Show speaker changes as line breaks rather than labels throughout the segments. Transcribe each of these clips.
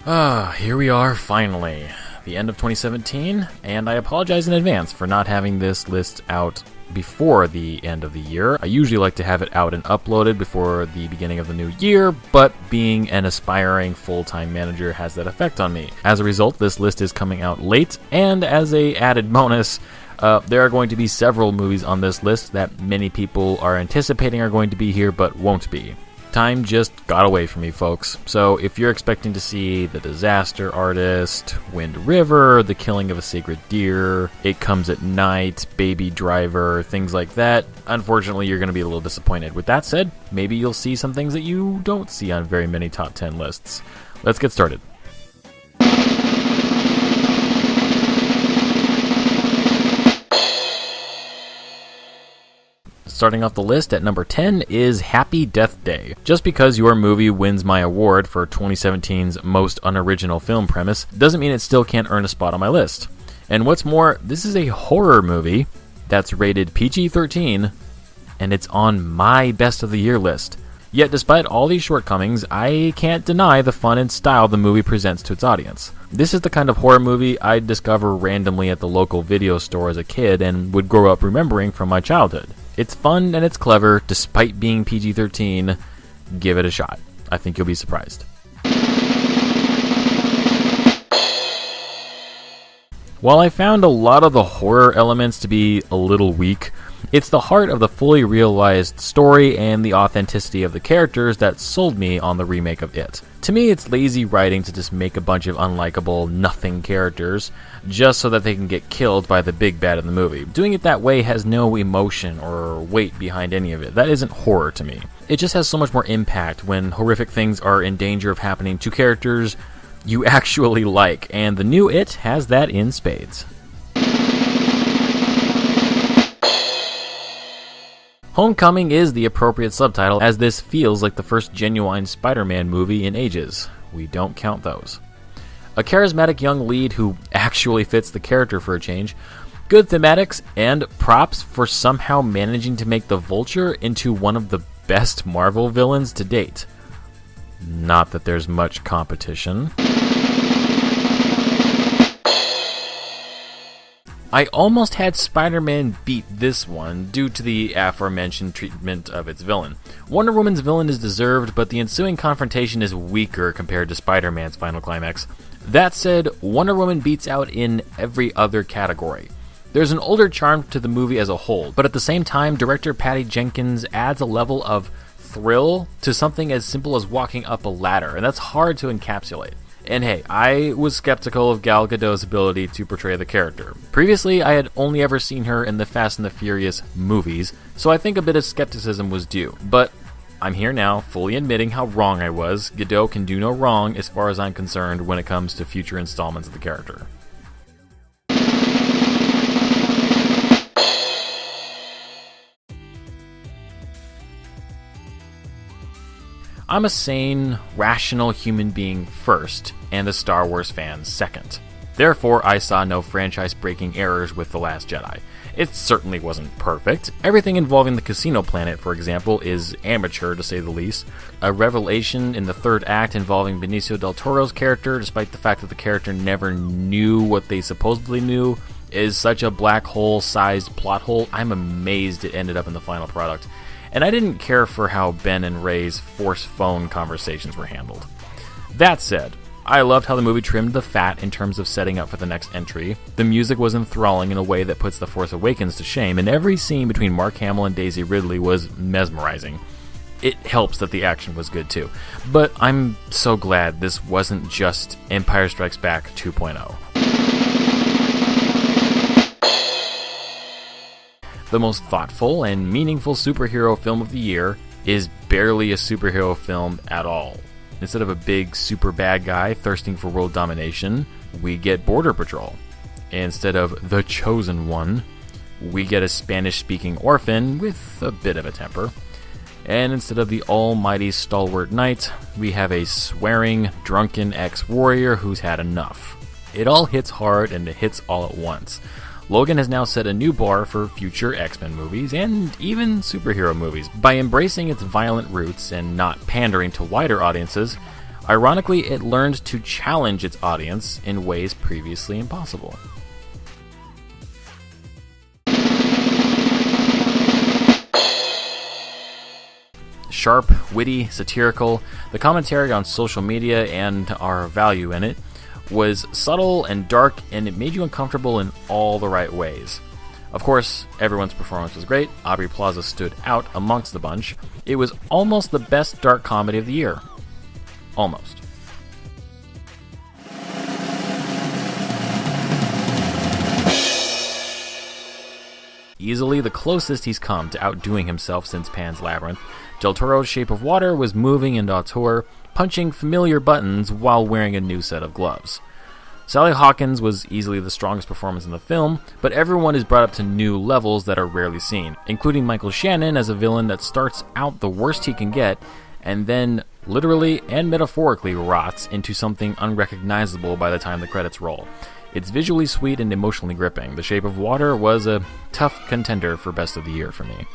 Here we are, finally. The end of 2017, and I apologize in advance for not having this list out before the end of the year. I usually like to have it out and uploaded before the beginning of the new year, but being an aspiring full-time manager has that effect on me. As a result, this list is coming out late, and as a added bonus, there are going to be several movies on this list that many people are anticipating are going to be here but won't be. Time just got away from me, folks. So if you're expecting to see The Disaster Artist, Wind River, The Killing of a Sacred Deer, It Comes at Night, Baby Driver, things like that, unfortunately you're going to be a little disappointed. With that said, maybe you'll see some things that you don't see on very many top 10 lists. Let's get started. Starting off the list at number 10 is Happy Death Day. Just because your movie wins my award for 2017's most unoriginal film premise doesn't mean it still can't earn a spot on my list. And what's more, this is a horror movie that's rated PG-13, and it's on my best of the year list. Yet despite all these shortcomings, I can't deny the fun and style the movie presents to its audience. This is the kind of horror movie I'd discover randomly at the local video store as a kid and would grow up remembering from my childhood. It's fun and it's clever, despite being PG-13. Give it a shot. I think you'll be surprised. While I found a lot of the horror elements to be a little weak, it's the heart of the fully realized story and the authenticity of the characters that sold me on the remake of It. To me, it's lazy writing to just make a bunch of unlikable, nothing characters just so that they can get killed by the big bad in the movie. Doing it that way has no emotion or weight behind any of it. That isn't horror to me. It just has so much more impact when horrific things are in danger of happening to characters you actually like, and the new It has that in spades. Homecoming is the appropriate subtitle, as this feels like the first genuine Spider-Man movie in ages. We don't count those. A charismatic young lead who actually fits the character for a change, good thematics, and props for somehow managing to make the Vulture into one of the best Marvel villains to date. Not that there's much competition. I almost had Spider-Man beat this one due to the aforementioned treatment of its villain. Wonder Woman's villain is deserved, but the ensuing confrontation is weaker compared to Spider-Man's final climax. That said, Wonder Woman beats out in every other category. There's an older charm to the movie as a whole, but at the same time, director Patty Jenkins adds a level of thrill to something as simple as walking up a ladder, and that's hard to encapsulate. And hey, I was skeptical of Gal Gadot's ability to portray the character. Previously, I had only ever seen her in the Fast and the Furious movies, so I think a bit of skepticism was due. But I'm here now, fully admitting how wrong I was. Gadot can do no wrong as far as I'm concerned when it comes to future installments of the character. I'm a sane, rational human being first, and a Star Wars fan second. Therefore, I saw no franchise-breaking errors with The Last Jedi. It certainly wasn't perfect. Everything involving the casino planet, for example, is amateur to say the least. A revelation in the third act involving Benicio del Toro's character, despite the fact that the character never knew what they supposedly knew, is such a black hole-sized plot hole. I'm amazed it ended up in the final product. And I didn't care for how Ben and Rey's Force phone conversations were handled. That said, I loved how the movie trimmed the fat in terms of setting up for the next entry. The music was enthralling in a way that puts The Force Awakens to shame, and every scene between Mark Hamill and Daisy Ridley was mesmerizing. It helps that the action was good too. But I'm so glad this wasn't just Empire Strikes Back 2.0. The most thoughtful and meaningful superhero film of the year is barely a superhero film at all. Instead of a big super bad guy thirsting for world domination, we get Border Patrol. Instead of the Chosen One, we get a Spanish-speaking orphan with a bit of a temper. And instead of the almighty stalwart knight, we have a swearing, drunken ex-warrior who's had enough. It all hits hard and it hits all at once. Logan has now set a new bar for future X-Men movies and even superhero movies. By embracing its violent roots and not pandering to wider audiences, Ironically, it learned to challenge its audience in ways previously impossible. Sharp, witty, satirical, the commentary on social media and our value in it was subtle and dark, and it made you uncomfortable in all the right ways. Of course, everyone's performance was great. Aubrey Plaza stood out amongst the bunch. It was almost the best dark comedy of the year. Almost. Easily the closest he's come to outdoing himself since Pan's Labyrinth, Del Toro's Shape of Water was moving and auteur, punching familiar buttons while wearing a new set of gloves. Sally Hawkins was easily the strongest performance in the film, but everyone is brought up to new levels that are rarely seen, including Michael Shannon as a villain that starts out the worst he can get, and then literally and metaphorically rots into something unrecognizable by the time the credits roll. It's visually sweet and emotionally gripping. The Shape of Water was a tough contender for Best of the Year for me.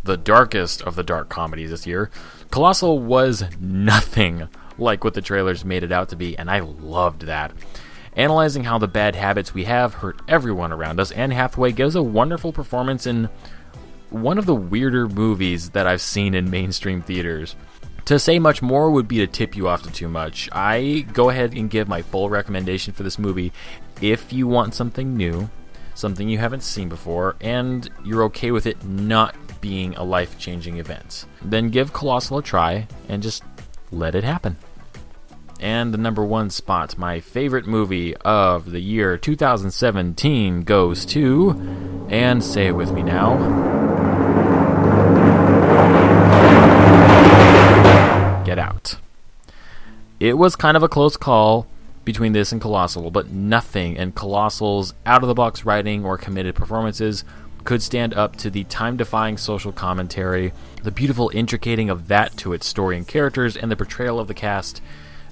The darkest of the dark comedies this year, Colossal was nothing like what the trailers made it out to be, and I loved that. Analyzing how the bad habits we have hurt everyone around us, Anne Hathaway gives a wonderful performance in one of the weirder movies that I've seen in mainstream theaters. To say much more would be to tip you off to too much. I go ahead and give my full recommendation for this movie if you want something new, something you haven't seen before, and you're okay with it not being a life-changing event. Then give Colossal a try and just let it happen. And the number one spot, my favorite movie of the year 2017, goes to, and say it with me now, Get Out. It was kind of a close call between this and Colossal, but nothing in Colossal's out-of-the-box writing or committed performances could stand up to the time-defying social commentary, the beautiful intricating of that to its story and characters, and the portrayal of the cast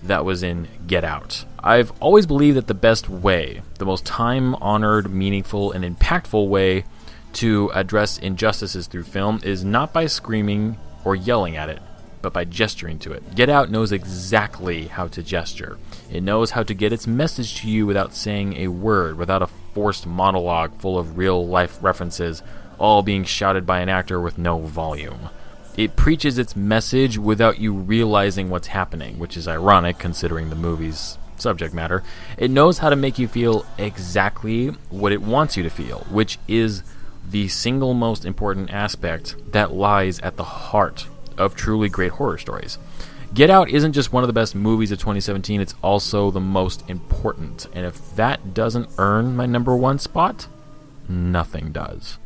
that was in Get Out. I've always believed that the best way, the most time-honored, meaningful, and impactful way to address injustices through film is not by screaming or yelling at it, but by gesturing to it. Get Out knows exactly how to gesture. It knows how to get its message to you without saying a word, without a forced monologue full of real-life references, all being shouted by an actor with no volume. It preaches its message without you realizing what's happening, which is ironic considering the movie's subject matter. It knows how to make you feel exactly what it wants you to feel, which is the single most important aspect that lies at the heart of truly great horror stories. Get Out isn't just one of the best movies of 2017, it's also the most important. And if that doesn't earn my number one spot, nothing does.